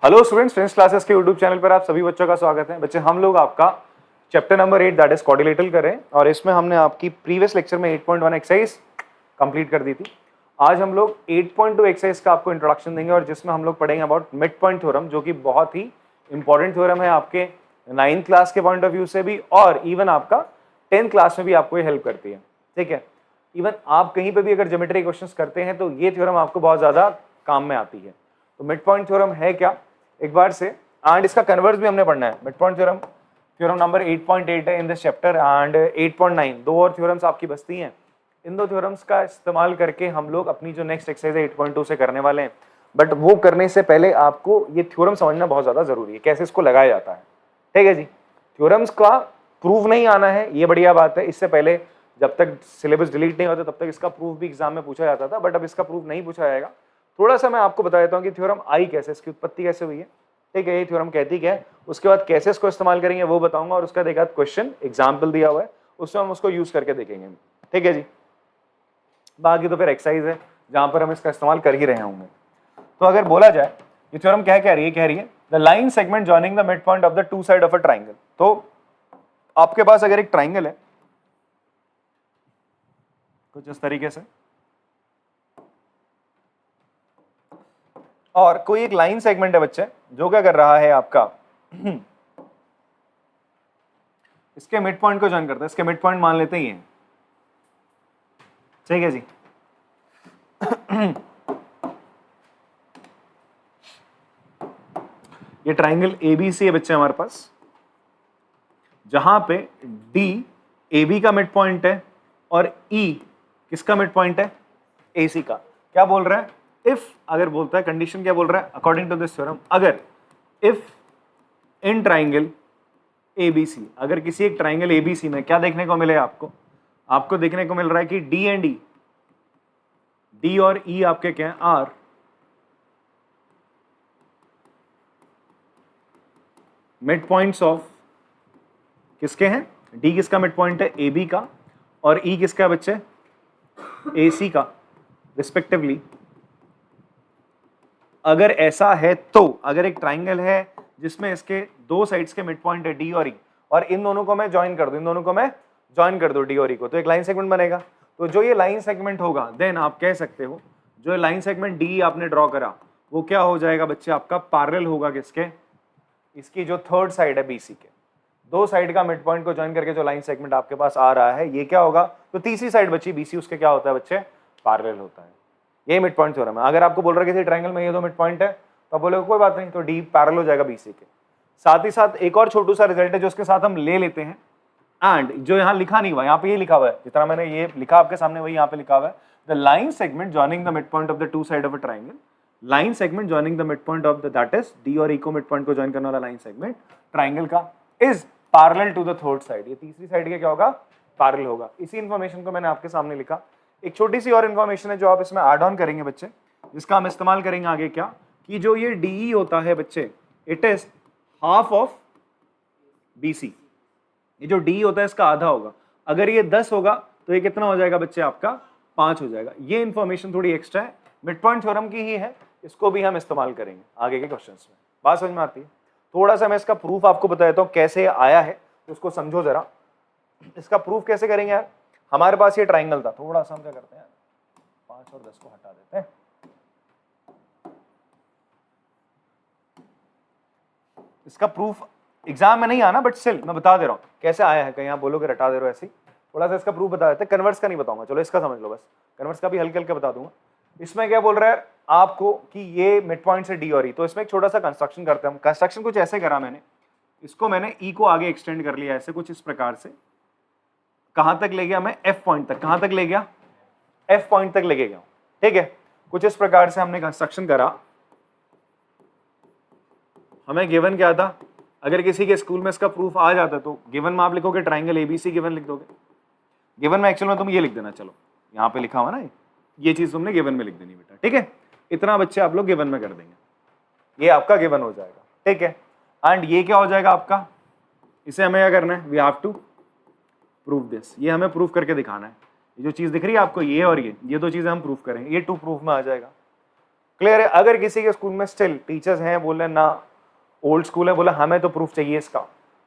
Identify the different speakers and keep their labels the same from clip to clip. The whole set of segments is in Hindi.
Speaker 1: हेलो स्टूडेंट्स, फ्रेंड्स क्लासेस के यूट्यूब चैनल पर आप सभी बच्चों का स्वागत है। बच्चे, हम लोग आपका chapter number 8 that is quadrilateral कर रहे हैं और इसमें हमने आपकी प्रीवियस लेक्चर में 8.1 एक्सरसाइज कंप्लीट कर दी थी। आज हम लोग 8.2 एक्सरसाइज का आपको इंट्रोडक्शन देंगे और जिसमें हम लोग पढ़ेंगे अबाउट मिड पॉइंट थ्योरम, जो कि बहुत ही इंपॉर्टेंट थ्योरम है आपके 9th क्लास के पॉइंट ऑफ व्यू से भी और इवन आपका 10th क्लास में भी आपको ये हेल्प करती है। ठीक है, इवन आप कहीं पे भी अगर ज्योमेट्री क्वेश्चंस करते हैं तो ये थ्योरम आपको बहुत ज्यादा काम में आती है। तो मिड पॉइंट थ्योरम है क्या एक बार से, एंड इसका कन्वर्स भी हमने पढ़ना है। Mid point theorem theorem number 8.8 है इन दिस चैप्टर एंड 8.9 दो और थ्योरम्स आपकी बचती हैं। इन दो थ्योरम्स का इस्तेमाल करके हम लोग अपनी जो नेक्स्ट एक्सरसाइज है 8.2 से करने वाले हैं। बट वो करने से पहले आपको ये थ्योरम समझना बहुत ज्यादा जरूरी है, कैसे इसको लगाया जाता है। ठीक है जी, थ्योरम्स का प्रूफ नहीं आना है, ये बढ़िया बात है। इससे पहले जब तक सिलेबस डिलीट नहीं होता तब तक इसका प्रूफ भी एग्जाम में पूछा जाता था, बट अब इसका प्रूफ नहीं पूछा जाएगा। थोड़ा सा मैं आपको बता देता हूँ कि थ्योरम आई कैसे, इसकी उत्पत्ति कैसे हुई है। ठीक है, ये थ्योरम कहती क्या है, उसके बाद कैसे इसको इस्तेमाल करेंगे वो बताऊंगा और उसका एक आध क्वेश्चन एग्जाम्पल दिया हुआ है, उसमें हम उसको यूज करके देखेंगे। ठीक है जी, बाकी तो फिर एक्सरसाइज है जहां पर हम इसका इस्तेमाल कर ही रहे होंगे। तो अगर बोला जाए ये थ्योरम क्या कह रही है the line segment joining the mid point of the two side of a triangle. तो आपके पास अगर एक ट्राइंगल है कुछ इस तरीके से और कोई एक लाइन सेगमेंट है बच्चे जो क्या कर रहा है आपका इसके मिड पॉइंट को ज्वाइन करता है। इसके मिड पॉइंट मान लेते हैं ये। ठीक है जी ये ट्राइंगल एबीसी है बच्चे हमारे पास, जहां पे डी AB का मिड पॉइंट है और E किसका मिड पॉइंट है, AC का। क्या बोल रहा है, इफ, अगर बोलता है कंडीशन क्या बोल रहा है अकॉर्डिंग टू दिस थ्योरम, अगर इफ इन ट्राइंगल ABC, अगर किसी एक ट्राइंगल ABC में क्या देखने को मिले आपको देखने को मिल रहा है कि D एंड E, D और E आपके क्या है आर मिड पॉइंट्स ऑफ किसके हैं, D किसका मिड पॉइंट है AB का और E किसका है बच्चे AC का रिस्पेक्टिवली। अगर ऐसा है तो अगर एक ट्राइंगल है जिसमें इसके दो साइड्स के मिड पॉइंट है D और E और इन दोनों को मैं ज्वाइन कर दूं, D और E को, तो एक लाइन सेगमेंट बनेगा। तो जो ये लाइन सेगमेंट होगा देन आप कह सकते हो जो लाइन सेगमेंट D आपने ड्रॉ करा वो क्या हो जाएगा बच्चे आपका पैरेलल होगा किसके, इसकी जो थर्ड साइड है BC के, दो साइड का मिड पॉइंट को ज्वाइन करके जो लाइन सेगमेंट आपके पास आ रहा है ये क्या होगा, तो तीसरी साइड बची BC उसके क्या होता है बच्चे पैरेलल होता है। ये मिड पॉइंट थ्योरम है। अगर आपको बोल रहा है किसी ट्रायंगल में ये दो मिड पॉइंट है तो आप बोलोगे कोई बात नहीं, तो D पैरेलल हो जाएगा BC के। साथ ही साथ एक और छोटू सा रिजल्ट है जो उसके साथ हम ले लेते हैं, एंड जो यहाँ लिखा नहीं हुआ, यहाँ पे ये लिखा हुआ है, जितना मैंने ये लिखा आपके सामने वही यहाँ पे लिखा हुआ है, the line segment joining the mid point of the two side of a triangle, line segment joining the mid point of the that is D और E को मिड पॉइंट को ज्वाइन करने वाला लाइन सेगमेंट ट्राइंगल का is parallel to the third side. ये तीसरी साइड के क्या होगा, पैरेलल होगा। इसी इंफॉर्मेशन को मैंने आपके सामने लिखा। एक छोटी सी और इन्फॉर्मेशन है जो आप इसमें ऐड ऑन करेंगे बच्चे, जिसका हम इस्तेमाल करेंगे आगे, क्या कि जो ये DE होता है बच्चे it is half of BC। ये जो DE होता है इसका आधा होगा। अगर ये 10 होगा तो ये कितना हो जाएगा बच्चे आपका 5 हो जाएगा। ये इंफॉर्मेशन थोड़ी एक्स्ट्रा है, मिड पॉइंट थ्योरम की ही है, इसको भी हम इस्तेमाल करेंगे आगे के क्वेश्चंस में। बात समझ में आती है? थोड़ा सा मैं इसका प्रूफ आपको बता देता हूँ कैसे आया है, उसको समझो जरा। इसका प्रूफ कैसे करेंगे यार, हमारे पास ये ट्राइंगल था, थोड़ा सा हम क्या करते हैं 5 और 10 को हटा देते हैं। इसका प्रूफ एग्जाम में नहीं आना, बट स्टिल मैं बता दे रहा हूँ कैसे आया है, कहीं आप बोलोगे रटा दे रहे हो ऐसे ही। थोड़ा सा इसका प्रूफ बता देते हैं, कन्वर्स का नहीं बताऊंगा, चलो इसका समझ लो बस, कन्वर्स का भी हल्के हल्के बता दूंगा। इसमें क्या बोल रहा है आपको कि ये मिड पॉइंट से D और E, तो इसमें एक छोटा सा कंस्ट्रक्शन करते हैं। कंस्ट्रक्शन कुछ ऐसे करा मैंने, इसको मैंने E को आगे एक्सटेंड कर लिया ऐसे कुछ इस प्रकार से, कहां तक ले गया मैं F पॉइंट तक, कहां तक ले गया F पॉइंट तक लेके गया। ठीक है, कुछ इस प्रकार से हमने कंस्ट्रक्शन करा। हमें गिवन क्या था, अगर किसी के स्कूल में इसका प्रूफ आ जाता तो गिवन में आप लिखोगे ट्राइंगल ABC गिवन लिख दोगे। गिवन में एक्चुअल में तुम ये लिख देना, चलो यहाँ पे लिखा हुआ ना ये चीज तुमने गिवन में लिख देनी बेटा। ठीक है, इतना बच्चे आप लोग गिवन में कर देंगे, ये आपका गिवन हो जाएगा। ठीक है, एंड ये क्या हो जाएगा आपका, इसे हमें क्या करना है, we have to prove this, ये हमें प्रूफ करके दिखाना है। ये जो चीज दिख रही है आपको ये और ये दो चीजें हम प्रूफ करेंगे, ये 2 प्रूफ में आ जाएगा। क्लियर है? अगर किसी के स्कूल में स्टिल टीचर्स हैं बोले ना ओल्ड स्कूल है, बोला हमें तो प्रूफ चाहिए इसका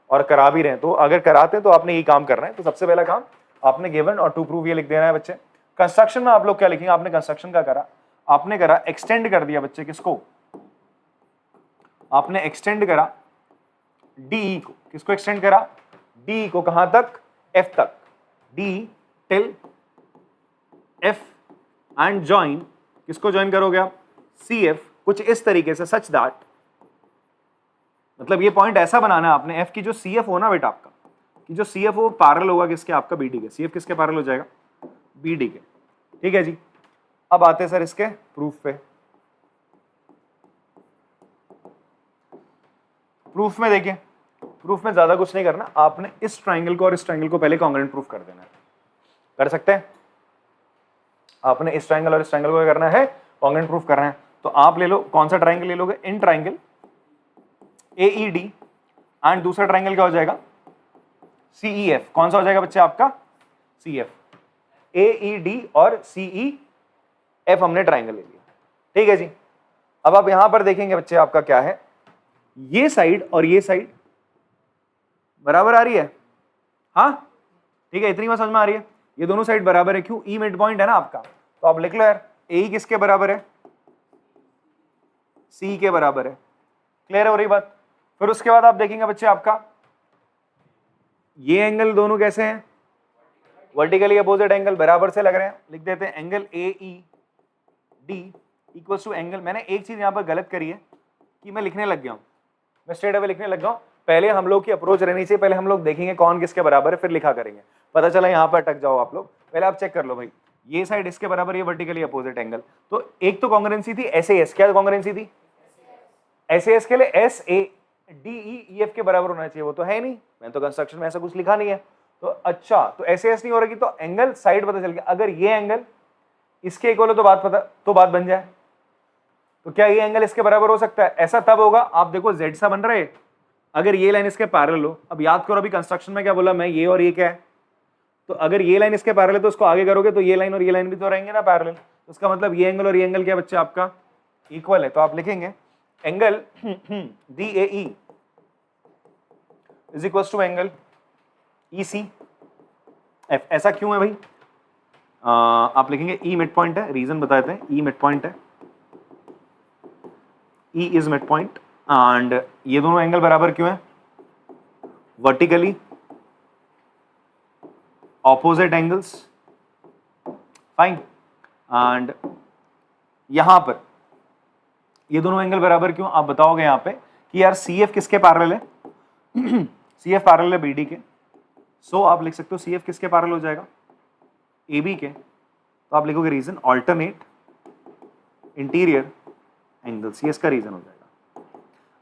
Speaker 1: और करा भी रहे हैं, तो अगर कराते हैं तो आपने ये काम करना है। तो सबसे पहला काम आपने गिवन और टू प्रूव ये लिख देना है बच्चे। कंस्ट्रक्शन में आप लोग क्या लिखेंगे? आपने कंस्ट्रक्शन का करा, आपने करा एक्सटेंड कर दिया बच्चे किसको? आपने एक्सटेंड करा डी को। किसको एक्सटेंड करा? डी को। कहां तक? एफ तक। D till F and join, किसको ज्वाइन करोगे आप? C F. कुछ इस तरीके से, सच दैट, मतलब ये पॉइंट ऐसा बनाना है आपने, एफ की जो सी एफ हो ना बेटा आपका, कि जो सी एफ हो पैरेलल होगा किसके? आपका बी डी के। सी एफ किसके पैरेलल हो जाएगा? बी डी के। ठीक है जी। अब आते हैं सर इसके प्रूफ पे। प्रूफ में देखिए, प्रूफ में ज्यादा कुछ नहीं करना, आपने इस ट्राइंगल को और इस ट्राइंगल को पहले कॉन्ग्रुएंट प्रूफ कर देना है। कर सकते हैं? आपने इस ट्राइंगल और इस ट्राइंगल को करना है कॉन्ग्रुएंट प्रूफ करना है। तो आप ले लो, कौन सा ट्राइंगल ले लोगे? इन ट्राइंगल AED एंड दूसरा ट्राइंगल क्या हो जाएगा? CEF। कौन सा हो जाएगा बच्चे आपका? CF। AED और CEF हमने ट्राइंगल ले लिया। ठीक है जी। अब आप यहां पर देखेंगे बच्चे आपका क्या है, ये साइड और ये साइड बराबर आ रही है। हाँ ठीक है, इतनी बात समझ में आ रही है? ये दोनों साइड बराबर है। क्यों? ई मिड पॉइंट है ना आपका, तो आप लिख लो यार, ए किसके बराबर है? सी के बराबर है। क्लियर हो रही बात? फिर उसके बाद आप देखेंगे बच्चे आपका ये एंगल दोनों कैसे हैं? वर्टिकली अपोजिट एंगल, बराबर से लग रहे हैं। लिख देते हैं angle AED equals to angle. मैंने एक चीज यहां पर गलत करी है कि मैं लिखने लग गया हूं, मैं स्ट्रेट अवे लिखने लग गया हूं। पहले हम लोग की अप्रोच रहनी चाहिए, पहले हम लोग देखेंगे कौन किसके बराबर है, फिर लिखा करेंगे। पता चला यहां पर अटक जाओ आप लोग। पहले आप चेक कर लो भाई, ये साइड इसके बराबर, ये वर्टिकली अपोजिट एंगल। तो एक तो कॉन्ग्रुएंसी थी SAS। क्या कॉन्ग्रुएंसी थी? SAS के लिए SADEEF के बराबर होना चाहिए, वो तो है नहीं। मैंने तो कंस्ट्रक्शन में ऐसा कुछ लिखा नहीं है। तो अच्छा, तो SAS नहीं हो रही तो एंगल साइड पता चल गया। अगर ये एंगल इसके इक्वल हो तो बात बन जाए। तो क्या ये एंगल इसके बराबर हो सकता है? ऐसा तब होगा, आप देखो Z सा बन रहा है, अगर ये लाइन इसके पैरेलल हो। अब याद करो अभी कंस्ट्रक्शन में क्या बोला मैं, ये और ये क्या है? तो अगर ये लाइन इसके पैरेलल है तो उसको आगे करोगे तो ये लाइन और ये लाइन भी तो रहेंगे ना पैरेलल। तो उसका मतलब ये एंगल और ये एंगल क्या बच्चे आपका? इक्वल है। तो आप लिखेंगे angle DAE is equal to angle ECF। ऐसा क्यों है भाई? आप लिखेंगे E मिड पॉइंट है, रीजन बताते हैं। E मिड पॉइंट है, E is mid point and ये दोनों एंगल बराबर क्यों है? Vertically opposite angles. Fine. And यहां पर ये दोनों एंगल बराबर क्यों? आप बताओगे यहां पे कि यार CF किसके पैरेलल है? CF पैरेलल है BD के। सो आप लिख सकते हो CF किसके पैरेलल हो जाएगा? AB के। तो आप लिखोगे रीजन ऑल्टरनेट इंटीरियर एंगल्स, ये इसका रीजन हो जाएगा।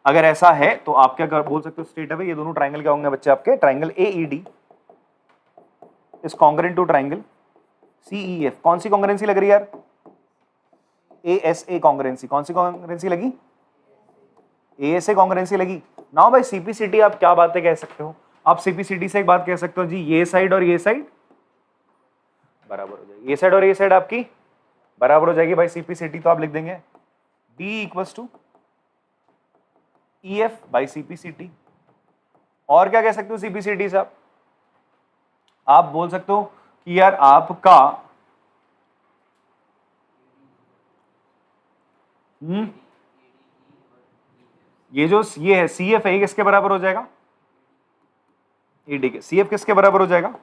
Speaker 1: अगर ऐसा है तो आप क्या बोल सकते हो स्ट्रेट अवे, ये दोनों ट्राइंगल क्या होंगे बच्चे आपके? Triangle AED is congruent to triangle CEF। कौन सी कॉन्ग्रुएंसी लग रही है यार? ASA congruency. कौन सी कॉन्ग्रुएंसी लगी? ASA कॉन्ग्रुएंसी लगी। नाउ भाई CPCT आप क्या बातें कह सकते हो? आप CPCT से एक बात कह सकते हो जी, ये साइड और ये साइड बराबर हो जाएगी, ये साइड और ये साइड आपकी बराबर हो जाएगी भाई CPCT। तो आप लिख देंगे D equals to EF by CPCT। और क्या कह सकते हो CPCT से? आप बोल सकते हो कि यार आपका ये जो ये है CF है, किसके बराबर हो जाएगा? ED के। CF किसके बराबर हो जाएगा?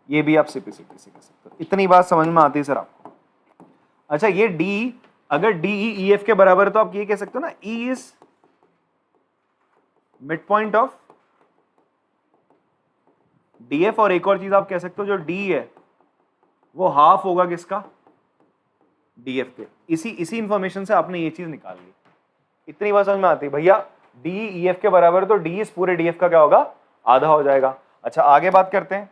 Speaker 1: ये भी आप CPCT से कह सकते हो। इतनी बात समझ में आती है सर आपको? अच्छा, ये D अगर DEEF के बराबर है तो आप ये कह सकते हो ना, E is mid point of DF। और एक और चीज आप कह सकते हो, जो D है वो हाफ होगा किसका? DF के। इसी इंफॉर्मेशन से आपने ये चीज निकाल ली। इतनी बात समझ में आती है भैया? DEF के बराबर है तो D इस पूरे DF का क्या होगा? आधा हो जाएगा। अच्छा आगे बात करते हैं।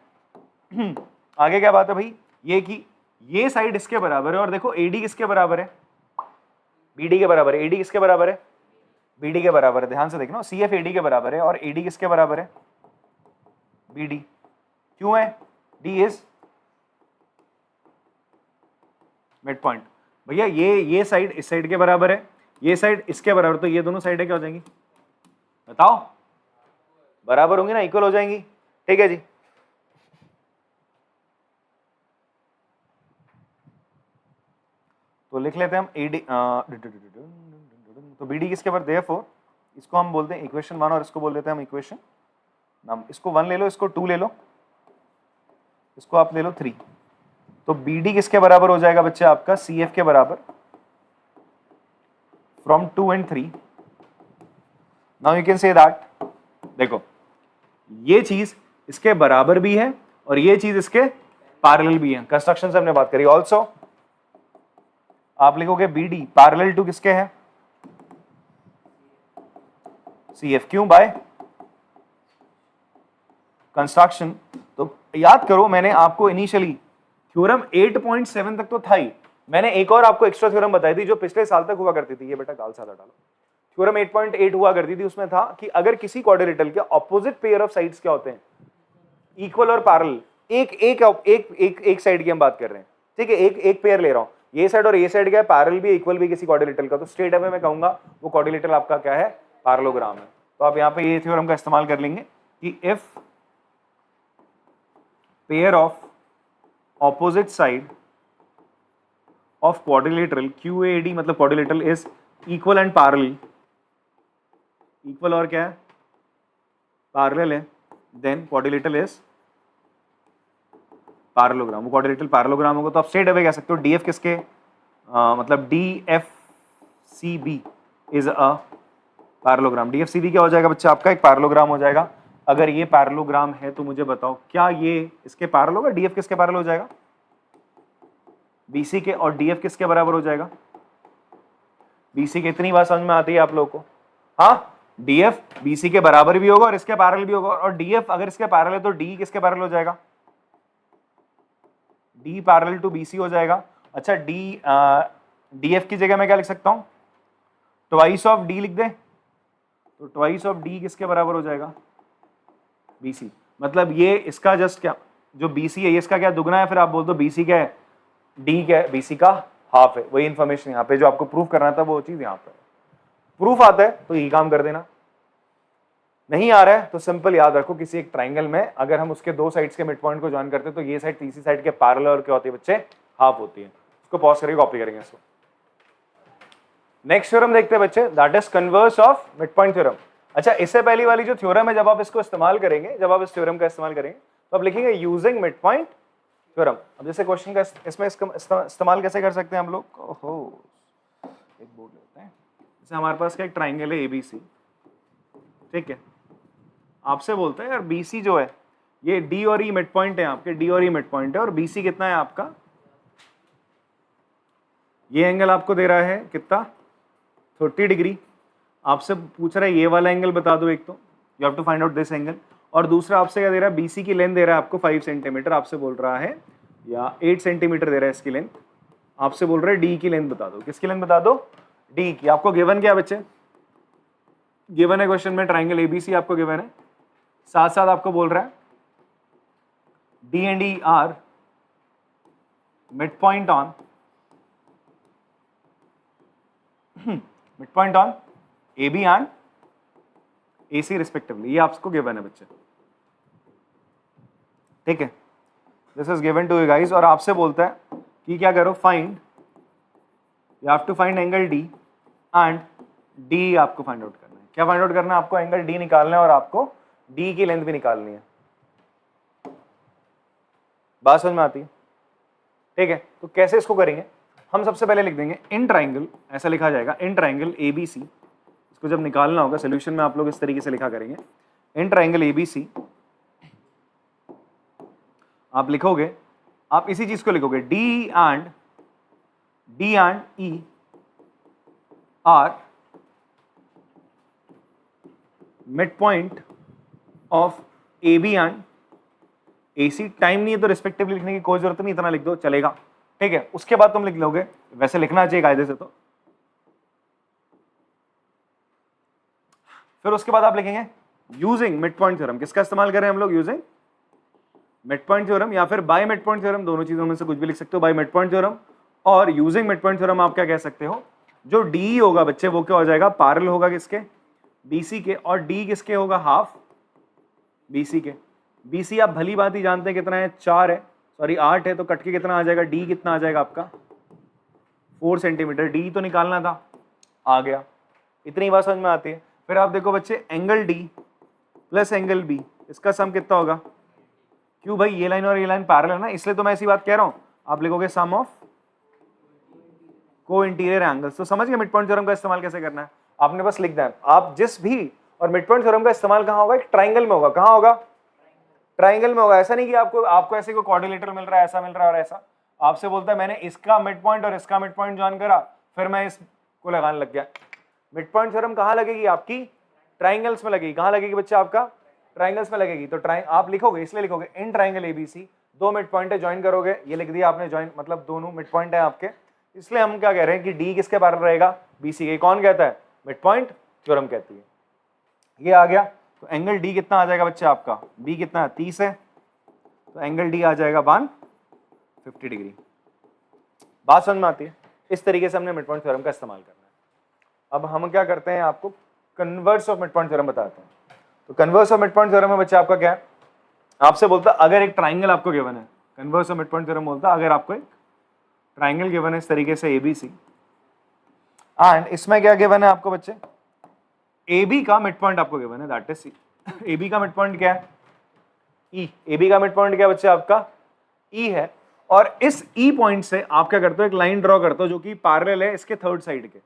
Speaker 1: आगे क्या बात है भाई? ये कि ये साइड इसके बराबर है और देखो AD किसके बराबर है? BD के बराबर है। AD किसके बराबर है? BD के बराबर है। ध्यान से देखना, CF AD के बराबर है और AD किसके बराबर है? BD। क्यों है? D is mid point. भैया ये साइड इस साइड के बराबर है, ये साइड इसके बराबर, तो ये दोनों साइडें क्या हो जाएंगी बताओ, बराबर होंगी ना, इक्वल हो जाएंगी। ठीक है जी, तो लिख लेते हैं हम AD, तो BD किसके बराबर, देयरफॉर इसको हम बोलते हैं इक्वेशन 1 और इसको बोल देते हैं हम इक्वेशन नाम, इसको 1 ले लो, इसको 2 ले लो, इसको आप ले लो 3। तो BD किसके बराबर हो जाएगा बच्चे आपका, CF के बराबर from 2 and 3। Now you can say that, देखो ये चीज इसके बराबर भी है और ये चीज इसके पैरेलल भी है, कंस्ट्रक्शन से हमने बात करी। ऑल्सो आप लिखोगे BD पैरेलल टू किसके है, CF, क्यों, बाय कंस्ट्रक्शन। तो याद करो मैंने आपको इनिशियली थ्योरम 8.7 तक तो था ही, मैंने एक और आपको एक्स्ट्रा थ्योरम बताई थी जो पिछले साल तक हुआ करती थी, ये बेटा गाल सादा डालो, थ्योरम 8.8 हुआ करती थी, उसमें था कि अगर किसी क्वाड्रिलेटरल के ऑपोजिट पेयर ऑफ साइड्स क्या होते हैं, इक्वल और पैरेलल, एक साइड की हम बात कर रहे हैं, ठीक है, एक पेयर ले रहा हूं, ये साइड और ये साइड क्या है, पैरेलल भी इक्वल भी किसी क्वाड्रिलेटरल का, तो स्ट्रेट अवे मैं कहूंगा वो क्वाड्रिलेटरल आपका क्या है, पैरेललोग्राम है। तो आप यहाँ पे ये थ्योरम का इस्तेमाल कर लेंगे कि if pair of opposite side of quadrilateral QAD, मतलब quadrilateral is equal and parallel, equal और क्या है, पैरेलल है, देन क्वाड्रिलेटरल इज पैरेललोग्राम, वो क्वाड्रिलेटरल पैरेललोग्राम होगा। तो आप स्ट्रेट अवे कह सकते हो DF किसके, मतलब DFCB is a parallelogram. DFCB क्या हो जाएगा बच्चा आपका, एक पैरेललोग्राम हो जाएगा। अगर ये पैरेललोग्राम है तो मुझे बताओ क्या ये इसके पैरेलल होगा, DF किसके पैरेलल हो जाएगा, BC के, और DF किसके बराबर हो जाएगा, BC के। इतनी बात समझ में आती है आप लोगों को, हाँ, DF BC के बराबर भी होगा और इसके पैरेलल भी होगा, और DF अगर इसके पैरेलल है तो D किसके पैरेलल हो जाएगा, D पैरेलल टू BC हो जाएगा। अच्छा DF की जगह मैं क्या लिख सकता हूं, ट्वाइस ऑफ D लिख दे, तो ट्वाइस ऑफ D किसके बराबर हो जाएगा, BC। मतलब ये इसका जस्ट क्या, जो BC है ये इसका क्या दुगना है, फिर आप बोल दो BC क्या है, D क्या है, BC का हाफ है। वही इंफॉर्मेशन यहाँ पे जो आपको प्रूफ करना था वो चीज यहाँ पे प्रूफ आता है तो यही काम कर देना, नहीं आ रहा है तो सिंपल याद रखो किसी एक ट्राइंगल में अगर हम उसके दो साइड्स के मिड पॉइंट को ज्वाइन करते हैं तो ये साइड तीसरी साइड के पैरेलल और क्या होती है बच्चे, हाफ होती है। इसको पॉज करके कॉपी करेंगे इसको। नेक्स्ट थ्योरम देखते हैं बच्चे, that is converse of mid point theorem. अच्छा, इससे पहली वाली जो थ्योरम है, जब आप इसको इस्तेमाल करेंगे, जब आप इस थ्योरम का इस्तेमाल करेंगे तो आप लिखेंगे यूजिंग मिड पॉइंट थ्योरम। अब जैसे क्वेश्चन का इसमें इस्तेमाल कैसे कर सकते हैं हम लोग, ओहो एक बोर्ड लेते हैं। जैसे हमारे पास का एक ट्राइंगल है ABC, ठीक है, आपसे बोलता है यार BC जो है ये D और E मिड पॉइंट है, आपके D और E मिड पॉइंट है, और BC कितना है आपका, ये एंगल आपको दे रहा है कितना 30 डिग्री। आपसे पूछ रहा है ये वाला एंगल बता दो, एक तो you have to find out this angle, और दूसरा आपसे क्या दे रहा है, BC की लेंथ दे रहा है आपको 5 सेंटीमीटर, आपसे बोल रहा है, या 8 सेंटीमीटर दे रहा है इसकी लेंथ, आपसे बोल रहा है D की लेंथ बता दो। किसकी लेंथ बता दो, D की। आपको गिवन क्या बच्चे, गिवन है क्वेश्चन में ट्राइंगल ABC आपको गिवन है, साथ साथ आपको बोल रहा है D and E are mid point on AB and AC respectively, ये आपको गिवन है बच्चे, ठीक है, this is given to you guys. और आपसे बोलता है कि क्या करो, find, you have to find angle D and D आपको फाइंड आउट करना है। क्या फाइंड आउट करना है आपको, एंगल D निकालना है और आपको D की लेंथ भी निकालनी है। बात समझ में आती है, ठीक है। तो कैसे इसको करेंगे, हम सबसे पहले लिख देंगे इन ट्राइंगल, ऐसा लिखा जाएगा इन ट्राइंगल ABC। इसको जब निकालना होगा सोल्यूशन में आप लोग इस तरीके से लिखा करेंगे, इन ट्राइंगल ABC आप लिखोगे, आप इसी चीज को लिखोगे D and E are mid point of AB and AC। Time नहीं है तो रिस्पेक्टिवली लिखने की कोई जरूरत नहीं, इतना लिख दो चलेगा, ठीक है। उसके बाद तुम लिख लोगे, वैसे लिखना चाहिए कायदे से, तो फिर उसके बाद आप लिखेंगे यूजिंग मिड पॉइंट थ्योरम। किसका इस्तेमाल कर रहे हैं हम लोग, यूजिंग मिड पॉइंट थ्योरम, या फिर बाय मिड पॉइंट थ्योरम, दोनों चीजों में से कुछ भी लिख सकते हो, बाय मिड पॉइंट थ्योरम और यूजिंग मिड पॉइंट थ्योरम आप क्या कह सकते हो, जो डी होगा बच्चे वो क्या हो जाएगा, पैरेलल होगा किसके, बीसी के, और डी किसके होगा, हाफ बीसी के। बीसी आप भली बात ही जानते हैं कितना है, 4 है, सॉरी 8 है, तो कट के कितना आ जाएगा, डी कितना आ जाएगा आपका 4 सेंटीमीटर। डी तो निकालना था, आ गया। इतनी बात समझ में आती है। फिर आप देखो बच्चे, angle D plus angle B, इसका सम कितना होगा, क्यों भाई ये लाइन और ये लाइन पैरेलल है ना, इसलिए तो मैं ऐसी बात कह रहा हूं। आप लिखोगे सम ऑफ को इंटीरियर एंगल्स। तो समझ गए मिड पॉइंट थ्योरम का इस्तेमाल कैसे करना है, आपने बस लिख देना। आप जिस भी, और मिड पॉइंट थ्योरम का इस्तेमाल कहां होगा, एक ट्राइंगल में होगा। कहां होगा, ट्राइंगल में होगा। ऐसा नहीं कि आपको ऐसे कोई क्वाड्रिलेटरल मिल रहा है, ऐसा मिल रहा है और ऐसा, आपसे बोलता है मैंने इसका मिड पॉइंट और इसका मिड पॉइंट ज्वाइन करा, फिर मैं इसको लगाने लग गया। मिड पॉइंट थ्योरम कहां लगेगी आपकी, ट्राइंगल्स में लगेगी। कहां लगेगी बच्चा आपका, ट्राइंगल्स में लगेगी। तो आप लिखोगे, इसलिए लिखोगे इन ट्राइंगल एबीसी, दो मिड पॉइंट है, ज्वाइन करोगे, ये लिख दिया आपने ज्वाइन, मतलब दोनों मिड पॉइंट है आपके। इसलिए हम क्या कह रहे हैं कि डी किसके पैरेलल रहेगा, बीसी के। कौन कहता है, मिड पॉइंट थ्योरम कहती है। ये आ गया। तो एंगल डी कितना आ जाएगा बच्चे आपका, बी कितना है 30 है, तो एंगल डी आ जाएगा 150 डिग्री। बात समझ में आती है। इस तरीके से हमने मिड पॉइंट थ्योरम का इस्तेमाल करना है। अब हम क्या करते हैं, आपको converse of mid point theorem बताते हैं। तो converse of mid point theorem में बच्चे आपका क्या है, आपसे बोलता है अगर एक ट्राइंगल आपको गिवन है, converse of mid point theorem बोलता है अगर आपको एक ट्राइंगल गिवन है इस तरीके से एबीसी, एंड इसमें क्या गिवन है आपको बच्चे, AB का मिड पॉइंट आपको गिवन है, दैट इज सी। AB का मिड पॉइंट क्या है, E। AB का मिड पॉइंट क्या है बच्चे आपका, E है। और इस E पॉइंट से आप क्या करते हो, एक लाइन ड्रॉ करते हो जो कि पैरेलल है इसके थर्ड साइड के,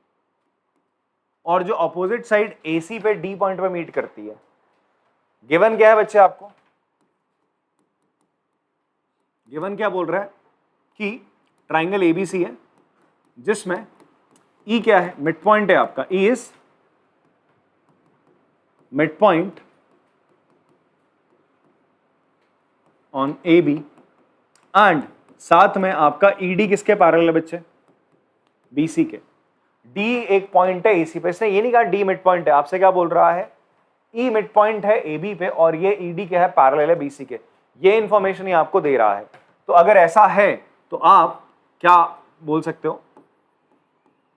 Speaker 1: और जो अपोजिट साइड AC पे D पॉइंट पे मीट करती है। गिवन क्या है बच्चे आपको, गिवन क्या बोल रहा है कि ट्राइंगल ABC है जिसमें E क्या है, मिड पॉइंट है आपका, E is mid point on AB, and साथ में आपका ED किसके पैरेलल है बच्चे, BC के। D एक पॉइंट है AC पे, इसने ये नहीं कहा D मिड पॉइंट है, आपसे क्या बोल रहा है, E मिड पॉइंट है AB पे और ये ED क्या है, पैरेलल है BC के। ये इंफॉर्मेशन ही आपको दे रहा है। तो अगर ऐसा है तो आप क्या बोल सकते हो,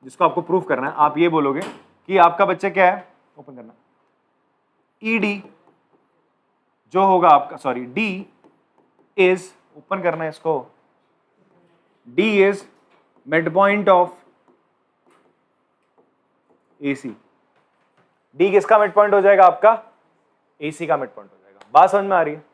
Speaker 1: जिसको आपको प्रूफ करना है, आप ये बोलोगे कि आपका बच्चे क्या है, ओपन करना, ED जो होगा आपका, सॉरी D इज, ओपन करना है इसको, D is mid point of AC। D किसका मिड पॉइंट हो जाएगा आपका, AC का मिड पॉइंट हो जाएगा। बात समझ में आ रही है,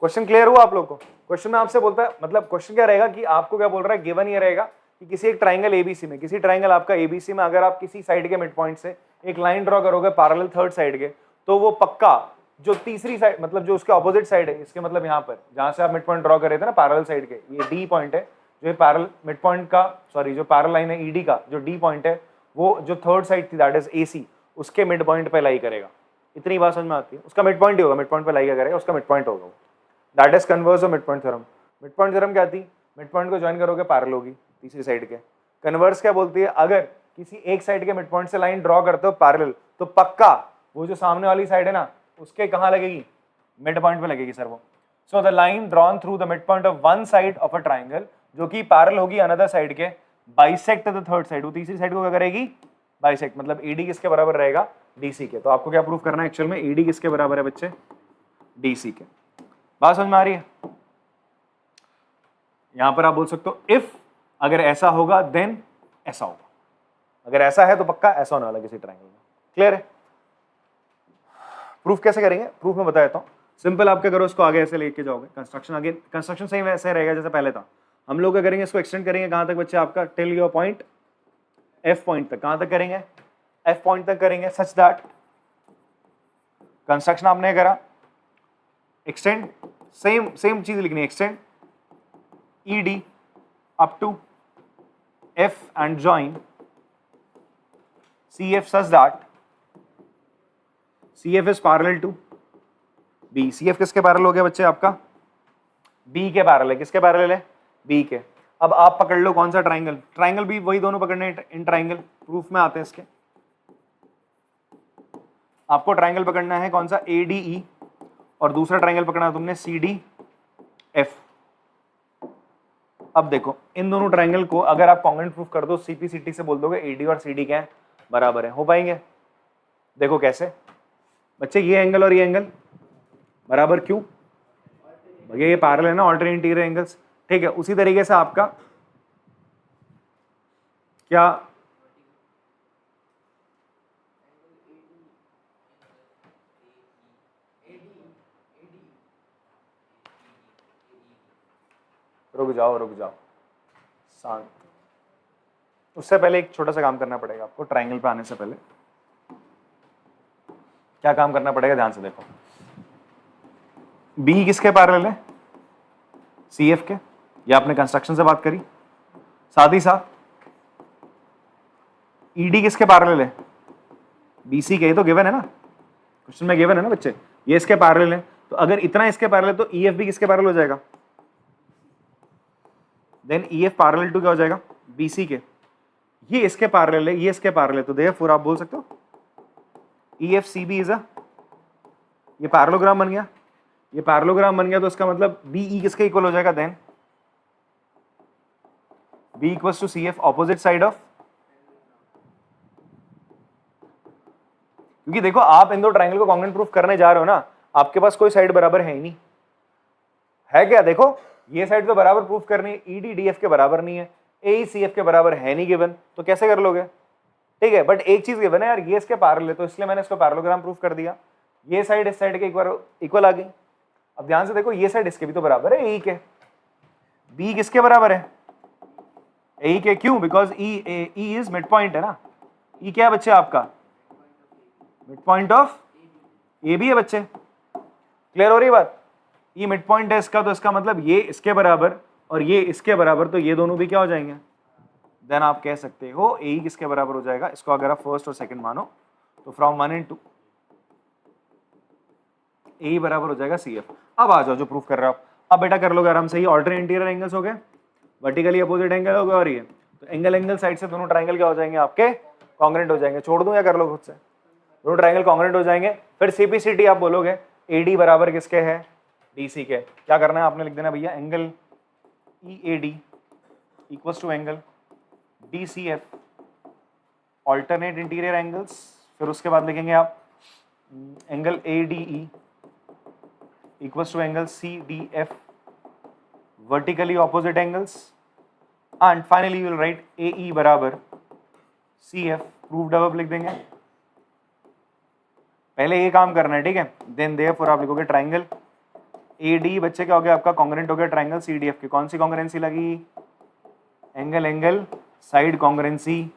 Speaker 1: क्वेश्चन क्लियर हुआ आप लोग को। क्वेश्चन में आपसे बोलता है, मतलब क्वेश्चन क्या रहेगा कि आपको क्या बोल रहा है, गिवन ये रहेगा कि किसी एक ट्राइंगल ABC में, किसी ट्राइंगल आपका ABC में अगर आप किसी साइड के मिड पॉइंट से एक लाइन ड्रॉ करोगे पैरेलल थर्ड साइड के, तो वो पक्का जो तीसरी साइड, मतलब जो उसके ऑपोजिट साइड है, इसके मतलब यहाँ पर जहां से आप मिड पॉइंट ड्रॉ कर रहे थे ना पैरेलल साइड के, ये D पॉइंट है, जो पैरेलल मिड पॉइंट का, सॉरी जो पैरेलल लाइन है ED का, जो D पॉइंट है वो जो थर्ड साइड थी दैट इज AC, उसके मिड पॉइंट पे लाई करेगा। इतनी बात समझ में आती है, उसका मिड पॉइंट ही होगा, मिड पॉइंट पे लाई क्या करेगा, उसका मिड पॉइंट होगा वो, that is converse of mid point theorem. Mid point theorem क्या थी, मिड पॉइंट को ज्वाइन करोगे पैरेलल होगी तीसरी साइड के। कन्वर्स क्या बोलती है, अगर किसी एक साइड के मिड पॉइंट से लाइन ड्रॉ करते हो पैरेलल, तो पक्का वो जो सामने वाली साइड है ना, उसके कहां लगेगी, मिड पॉइंट पे लगेगी सर वो। So the line drawn through the mid point of one side of a triangle, जो कि पैरेलल होगी अनदर साइड के, बाइसेक्ट द थर्ड साइड, वो तीसरी साइड को क्या करेगी, बाइसेक्ट। मतलब AD किसके बराबर रहेगा, DC के। तो आपको क्या प्रूफ करना है एक्चुअल में, AD किसके बराबर है बच्चे, DC के। बात समझ में आ रही है। यहां पर आप बोल सकते हो इफ, अगर ऐसा होगा देन ऐसा होगा, अगर ऐसा है तो पक्का ऐसा होने वाला किसी ट्राइंगल में। क्लियर है। प्रूफ कैसे करेंगे, प्रूफ में बता देता हूं। सिंपल आप क्या करो, इसको आगे ऐसे लेके जाओगे, कंस्ट्रक्शन आगे, कंस्ट्रक्शन सही वैसे रहेगा जैसे पहले था। हम लोग क्या करेंगे, इसको एक्सटेंड करेंगे कहां तक बच्चे आपका, till your point F point तक। कहां तक करेंगे, F पॉइंट तक करेंगे, सच दैट कंस्ट्रक्शन आपने करा, एक्सटेंड, सेम चीज लिखनी है, extend ED up to F and join CF such that CF is parallel to B। CF किसके पैरेलल हो गया बच्चे आपका, B के पैरेलल है। किसके पैरेलल है, B के। अब आप पकड़ लो कौन सा ट्राइंगल, ट्राइंगल भी वही दोनों पकड़ने इन ट्राइंगल, प्रूफ में आते हैं इसके। आपको ट्राइंगल पकड़ना है कौन सा, ADE, और दूसरा ट्राइंगल पकड़ना तुमने CDF। अब देखो इन दोनों ट्राइंगल को अगर आप कॉन्ग्रुएंट प्रूफ कर दो, सीपीसीटी से बोल दोगे एडी और सीडी क्या है, बराबर है, हो पाएंगे? देखो कैसे बच्चे, ये एंगल और ये एंगल बराबर, क्यों भैया ये पैरेलल है ना, ऑल्टरनेट इंटीरियर एंगल्स, ठीक है। उसी तरीके से आपका क्या, रुक जाओ शांत, उससे पहले एक छोटा सा काम करना पड़ेगा आपको। ट्राइंगल पे आने से पहले क्या काम करना पड़ेगा, ध्यान से देखो। बी किसके पैरेलल है, सी एफ के, या आपने कंस्ट्रक्शन से बात करी। साथ ही साथ ईडी किसके पैरेलल है, बीसी के, ये तो गिवन है ना, क्वेश्चन में गिवन है ना बच्चे, ये इसके पैरेलल है। तो अगर इतना इसके पैरेलल तो ईएफ भी किसके पैरेलल हो जाएगा, देन ईएफ पैरेलल टू क्या हो जाएगा, बीसी के। ये इसके पैरेलल है, ये इसके पैरेलल है, तो देयरफॉर आप बोल सकते हो ईएफ सीबी इज अ, ये पैरेललोग्राम बन गया, ये पैरेललोग्राम बन गया, तो इसका मतलब बीई किसके इक्वल हो जाएगा, then B equals to C F opposite side of. क्योंकि देखो आप इन दो ट्राइंगल को कॉन्ग्रुएंट प्रूफ करने जा रहे हो ना, आपके पास कोई साइड बराबर है ही नहीं, है क्या? देखो ये साइड तो बराबर प्रूफ करनी है, ईडी डीएफ के बराबर नहीं है, ए सी एफ के बराबर है नहीं गिवन, तो कैसे कर लोगे? ठीक है, बट एक चीज गिवन है यार, ये इसके पैरेलल है, तो इसलिए मैंने इसको पैरेललोग्राम प्रूफ कर दिया, ये साइड इस साइड के एक बार इक्वल आ गई। अब ध्यान से देखो, ये साइड इसके भी तो बराबर है, ए के, बी किसके बराबर है, ए के, क्यों? Because E is mid point है ना, ई क्या है बच्चे आपका, मिड पॉइंट ऑफ ए भी है बच्चे, क्लियर हो रही बात? ये मिड पॉइंट है इसका, तो इसका मतलब ये इसके बराबर और ये इसके बराबर, तो ये दोनों भी क्या हो जाएंगे, देन आप कह सकते हो ए किसके बराबर हो जाएगा। इसको अगर आप फर्स्ट और सेकंड मानो तो फ्रॉम 1 and 2 ए बराबर हो जाएगा सी एफ। अब आ जाओ जो प्रूफ कर रहे हो आप, अब बेटा कर लोगे आराम से, ही ऑल्टरनेट इंटीरियर एंगल्स हो गए, वर्टिकली अपोजिट एंगल हो गए, और ये तो एंगल साइड से दोनों ट्राइंगल क्या हो जाएंगे आपके, कॉन्ग्रुएंट हो जाएंगे। छोड़ दूं या कर लो खुद से, दोनों ट्राइंगल कॉन्ग्रुएंट हो जाएंगे। फिर सीपीसीटी आप बोलोगे एडी बराबर किसके है, डीसी के। क्या करना है आपने, लिख देना भैया angle E A D equals to angle D C F alternate interior angles. फिर उसके बाद लिखेंगे आप angle A D E equals to angle C D F vertically opposite angles, and finally you will write A E बराबर सी एफ, प्रूव्ड अब लिख देंगे। पहले ये काम करना है, ठीक है, देन देयरफॉर आप लिखोगे ट्राइंगल ए डी बच्चे क्या हो गया आपका, कॉन्ग्रुएंट हो गया ट्राइंगल सी डी एफ की। कौन सी कॉन्ग्रुएंसी लगी, एंगल साइड कॉन्ग्रुएंसी।